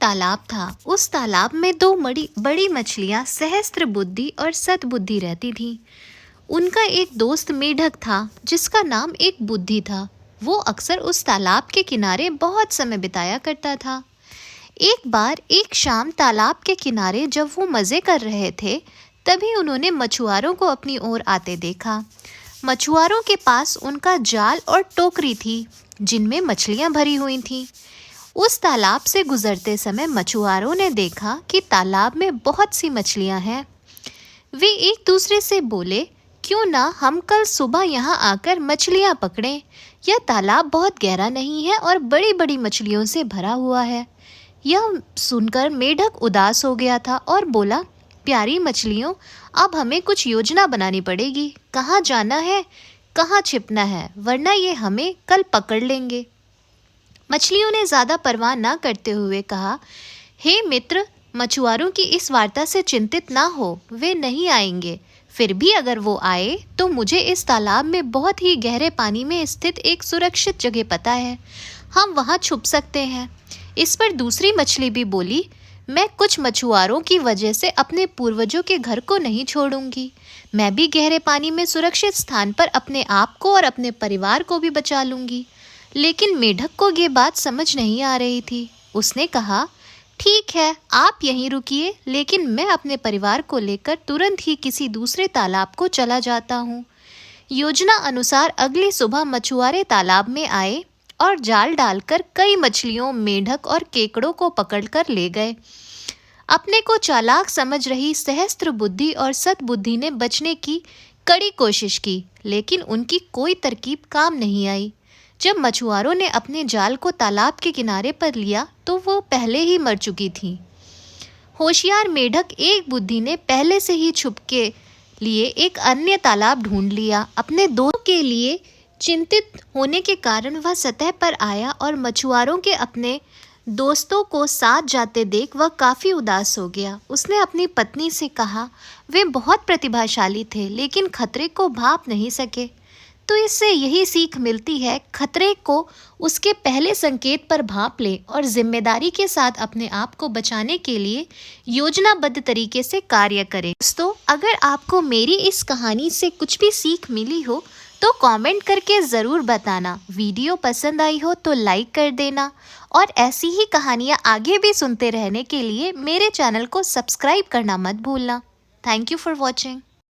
तालाब था। उस तालाब में दो बड़ी बड़ी मछलियां सहस्त्र बुद्धि और सद्बुद्धि रहती थीं। उनका एक दोस्त मेढक था जिसका नाम एक बुद्धि था। वो अक्सर उस तालाब के किनारे बहुत समय बिताया करता था। एक बार एक शाम तालाब के किनारे जब वो मज़े कर रहे थे, तभी उन्होंने मछुआरों को अपनी ओर आते देखा। मछुआरों के पास उनका जाल और टोकरी थी जिनमें मछलियां भरी हुई थीं। उस तालाब से गुजरते समय मछुआरों ने देखा कि तालाब में बहुत सी मछलियां हैं। वे एक दूसरे से बोले, क्यों ना हम कल सुबह यहाँ आकर मछलियाँ पकड़ें। यह तालाब बहुत गहरा नहीं है और बड़ी बड़ी मछलियों से भरा हुआ है। यह सुनकर मेढक उदास हो गया था और बोला, प्यारी मछलियों, अब हमें कुछ योजना बनानी पड़ेगी। कहाँ जाना है, कहाँ छिपना है, वरना ये हमें कल पकड़ लेंगे। मछलियों ने ज़्यादा परवाह न करते हुए कहा, हे मित्र, मछुआरों की इस वार्ता से चिंतित ना हो, वे नहीं आएंगे। फिर भी अगर वो आए तो मुझे इस तालाब में बहुत ही गहरे पानी में स्थित एक सुरक्षित जगह पता है, हम वहाँ छुप सकते हैं। इस पर दूसरी मछली भी बोली, मैं कुछ मछुआरों की वजह से अपने पूर्वजों के घर को नहीं छोड़ूंगी। मैं भी गहरे पानी में सुरक्षित स्थान पर अपने आप को और अपने परिवार को भी बचा लूंगी। लेकिन मेढक को ये बात समझ नहीं आ रही थी। उसने कहा, ठीक है, आप यहीं रुकिए, लेकिन मैं अपने परिवार को लेकर तुरंत ही किसी दूसरे तालाब को चला जाता हूँ। योजना अनुसार अगली सुबह मछुआरे तालाब में आए और जाल डालकर कई मछलियों, मेढक और केकड़ों को पकड़कर ले गए। अपने को चालाक समझ रही सहस्त्र बुद्धि और सद्बुद्धि ने बचने की कड़ी कोशिश की, लेकिन उनकी कोई तरकीब काम नहीं आई। जब मछुआरों ने अपने जाल को तालाब के किनारे पर लिया तो वो पहले ही मर चुकी थीं। होशियार मेढक एक बुद्धि ने पहले से ही छुप के लिए एक अन्य तालाब ढूंढ लिया। अपने दोस्त के लिए चिंतित होने के कारण वह सतह पर आया और मछुआरों के अपने दोस्तों को साथ जाते देख वह काफ़ी उदास हो गया। उसने अपनी पत्नी से कहा, वे बहुत प्रतिभाशाली थे लेकिन खतरे को भांप नहीं सके। तो इससे यही सीख मिलती है, खतरे को उसके पहले संकेत पर भांप ले और जिम्मेदारी के साथ अपने आप को बचाने के लिए योजनाबद्ध तरीके से कार्य करें। दोस्तों, अगर आपको मेरी इस कहानी से कुछ भी सीख मिली हो तो कमेंट करके ज़रूर बताना। वीडियो पसंद आई हो तो लाइक कर देना और ऐसी ही कहानियाँ आगे भी सुनते रहने के लिए मेरे चैनल को सब्सक्राइब करना मत भूलना। Thank you for watching.